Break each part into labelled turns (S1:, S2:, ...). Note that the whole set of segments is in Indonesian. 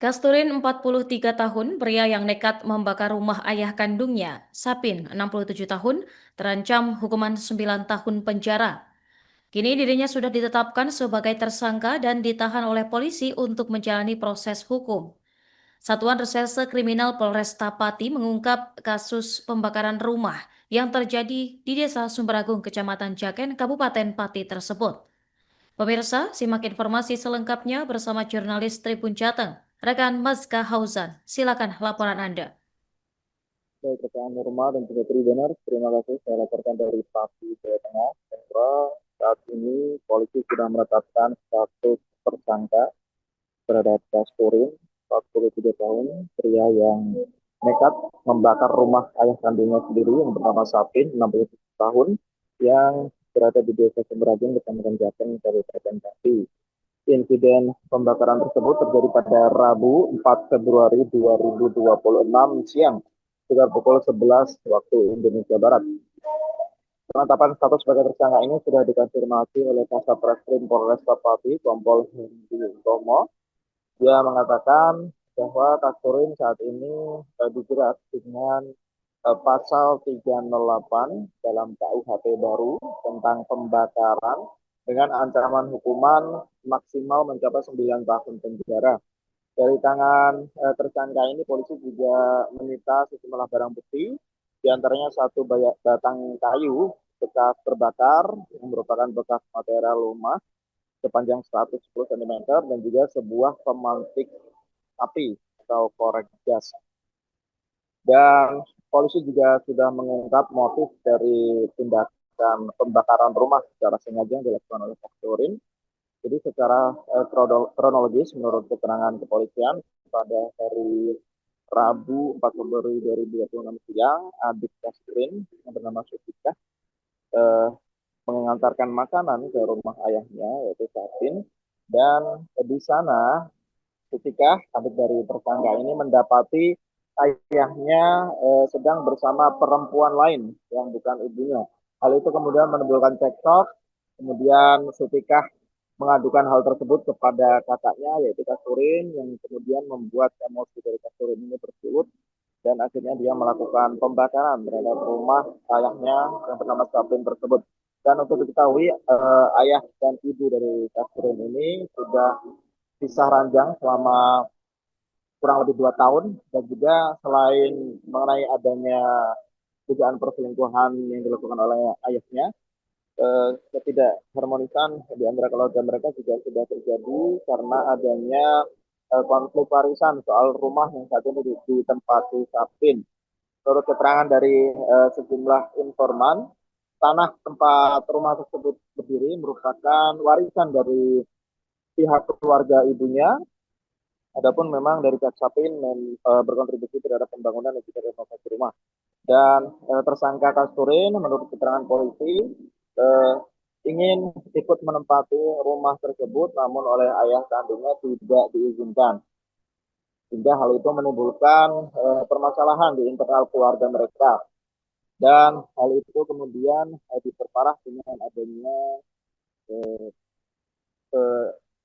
S1: Kasturin 43 tahun, pria yang nekat membakar rumah ayah kandungnya, Sapin 67 tahun, terancam hukuman 9 tahun penjara. Kini dirinya sudah ditetapkan sebagai tersangka dan ditahan oleh polisi untuk menjalani proses hukum. Satuan Reserse Kriminal Polresta Pati mengungkap kasus pembakaran rumah yang terjadi di Desa Sumberagung, Kecamatan Jaken, Kabupaten Pati tersebut. Pemirsa, simak informasi selengkapnya bersama jurnalis Tribun Jateng, rekan Mazka Hauzan. Silakan laporan Anda.
S2: Baik, rekan Norma dan juga Tribuners, terima kasih. Saya laporkan dari Pati, Jawa Tengah. Bahwa saat ini polisi sudah menetapkan status tersangka terhadap Kasturin, 43 tahun, pria yang nekat membakar rumah ayah kandungnya sendiri yang bernama Sapin, 67 tahun, yang berada di Desa Sumberajung, Kecamatan Jateng, Kabupaten Pati. Insiden pembakaran tersebut terjadi pada Rabu 4 Februari 2026 siang sekitar pukul 11 waktu Indonesia Barat. Penetapan status sebagai tersangka ini sudah dikonfirmasi oleh Kasat Reskrim Polresta Pati, Kompol Hendi Utomo. Dia mengatakan bahwa Kasturin saat ini dijerat dengan pasal 308 dalam KUHP baru tentang pembakaran dengan ancaman hukuman maksimal mencapai 9 tahun penjara. Dari tangan tersangka ini polisi juga menyita sejumlah barang bukti, diantaranya satu batang kayu bekas terbakar yang merupakan bekas material rumah sepanjang 110 cm dan juga sebuah pemantik api atau korek gas. Dan polisi juga sudah mengungkap motif dari tindakan pembakaran rumah secara sengaja yang dilakukan oleh Kasturin. Jadi secara kronologis menurut keterangan kepolisian pada hari Rabu 4 Februari 2026 siang, adik Kasturin yang bernama Sutika mengantarkan makanan ke rumah ayahnya yaitu Sapin, dan di sana ketika adik dari tersangka ini mendapati ayahnya sedang bersama perempuan lain yang bukan ibunya. Hal itu kemudian menimbulkan cekcok, kemudian Sutika mengadukan hal tersebut kepada kakaknya yaitu Kasturin, yang kemudian membuat emosi dari Kasturin ini bersulut dan akhirnya dia melakukan pembakaran terhadap rumah ayahnya yang bernama Sapin tersebut. Dan untuk diketahui ayah dan ibu dari Kasturin ini sudah pisah ranjang selama kurang lebih 2 tahun, dan juga selain mengenai adanya dugaan perselingkuhan yang dilakukan oleh ayahnya, ketidakharmonisan di antara keluarga mereka juga sudah terjadi karena adanya konflik warisan soal rumah yang saat ini ditempati Sapin. Menurut keterangan dari sejumlah informan, tanah tempat rumah tersebut berdiri merupakan warisan dari pihak keluarga ibunya. Adapun memang dari pihak Sapin berkontribusi terhadap pembangunan dan juga renovasi rumah. Dan tersangka Kasturin menurut keterangan polisi eh, ingin ikut menempati rumah tersebut, namun oleh ayah kandungnya tidak diizinkan. Sehingga hal itu menimbulkan permasalahan di internal keluarga mereka. Dan hal itu kemudian diperparah dengan adanya eh,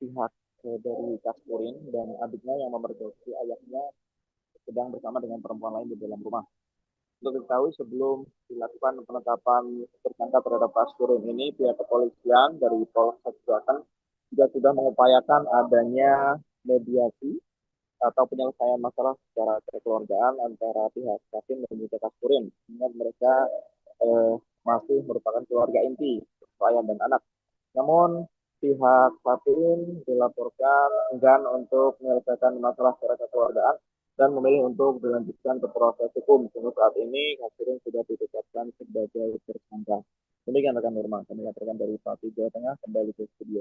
S2: pihak dari Kasturin dan adiknya yang memergoki ayahnya sedang bersama dengan perempuan lain di dalam rumah. Untuk diketahui, sebelum dilakukan penetapan tersangka terhadap Kasturin ini, pihak kepolisian dari Polsek Jateng juga sudah mengupayakan adanya mediasi atau penyelesaian masalah secara kekeluargaan antara pihak Sapin dan juga Kasturin. Sehingga mereka masih merupakan keluarga inti, ayah dan anak. Namun pihak Sapin dilaporkan enggan untuk menyelesaikan masalah secara kekeluargaan dan memilih untuk dilanjutkan ke proses hukum. Sehingga saat ini Kasturin sudah ditetapkan sebagai tersangka. Demikian rekan Nurma, kami laporkan dari Pati, Jawa Tengah, kembali ke studio.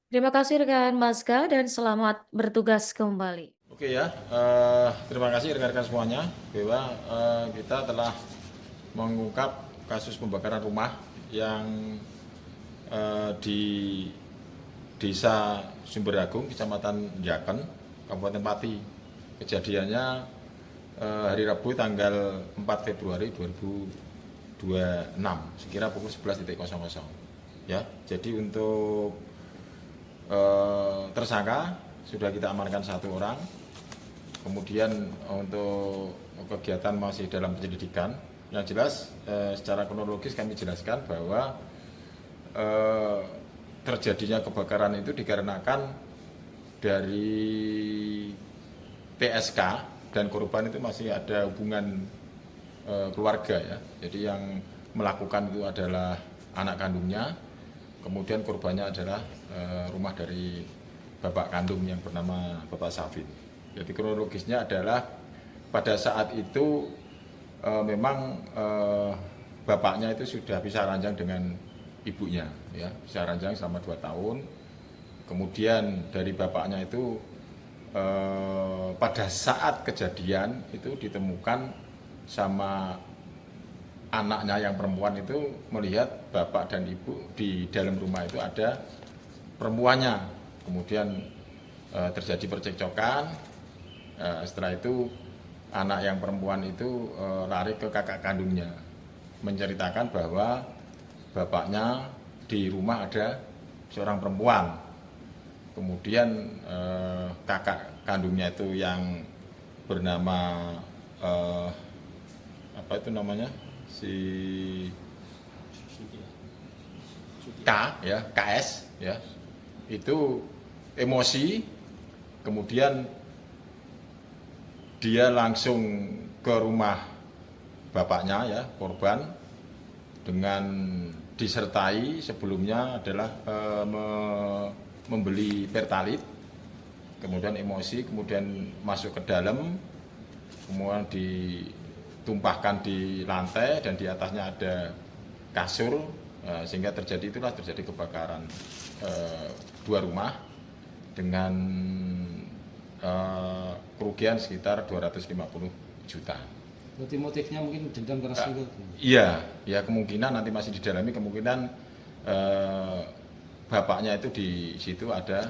S1: Terima kasih rekan Mazka dan selamat bertugas kembali.
S3: Oke ya, terima kasih rekan-rekan semuanya bahwa kita telah mengungkap kasus pembakaran rumah yang di Desa Sumberagung, Kecamatan Jaken, Kabupaten Pati. Kejadiannya hari Rabu tanggal 4 Februari 2026, sekira pukul 11.00. Ya, jadi untuk tersangka sudah kita amankan 1 orang. Kemudian untuk kegiatan masih dalam penyelidikan. Yang jelas secara kronologis kami jelaskan bahwa terjadinya kebakaran itu dikarenakan dari PSK dan korban itu masih ada hubungan keluarga ya. Jadi yang melakukan itu adalah anak kandungnya, kemudian korbannya adalah rumah dari bapak kandung yang bernama Bapak Safin. Jadi kronologisnya adalah pada saat itu memang bapaknya itu sudah pisah ranjang dengan ibunya, ya, pisah ranjang selama 2 tahun. Kemudian dari bapaknya itu pada saat kejadian itu ditemukan sama anaknya yang perempuan itu melihat bapak dan ibu di dalam rumah itu ada perempuannya. Kemudian terjadi percekcokan. Setelah itu anak yang perempuan itu lari ke kakak kandungnya, menceritakan bahwa bapaknya di rumah ada seorang perempuan. Kemudian kakak kandungnya itu yang bernama apa itu namanya, si K ya, KS ya, itu emosi. Kemudian dia langsung ke rumah bapaknya ya, korban, dengan disertai sebelumnya adalah membeli pertalit. Kemudian emosi, kemudian masuk ke dalam, kemudian ditumpahkan di lantai dan di atasnya ada kasur, sehingga terjadi kebakaran 2 rumah dengan kerugian sekitar 250 juta.
S4: Berarti motifnya mungkin dendam karena selingkuh?
S3: Iya, ya kemungkinan nanti masih didalami, kemungkinan bapaknya itu di situ ada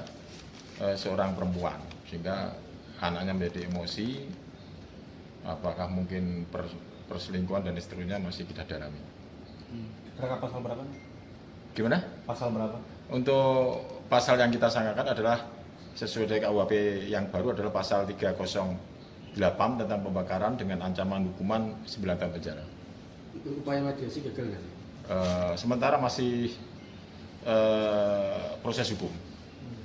S3: seorang perempuan, sehingga anaknya menjadi emosi. Apakah mungkin perselingkuhan dan seterusnya masih kita dalami.
S4: Terkait pasal berapa?
S3: Gimana?
S4: Pasal berapa?
S3: Untuk pasal yang kita sangkakan adalah sesuai dengan KUHP yang baru adalah pasal 308 tentang pembakaran dengan ancaman hukuman 9 tahun penjara.
S4: Upaya mediasi gagal nggak sih?
S3: Sementara masih proses hukum,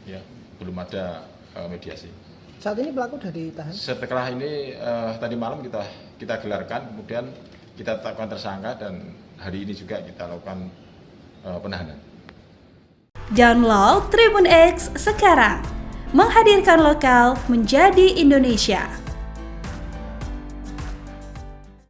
S3: ya, belum ada mediasi.
S5: Saat ini pelaku sudah ditahan?
S3: Setelah ini tadi malam kita gelarkan, kemudian kita tetapkan tersangka dan hari ini juga kita lakukan penahanan.
S6: Download Tribun X sekarang, menghadirkan lokal menjadi Indonesia.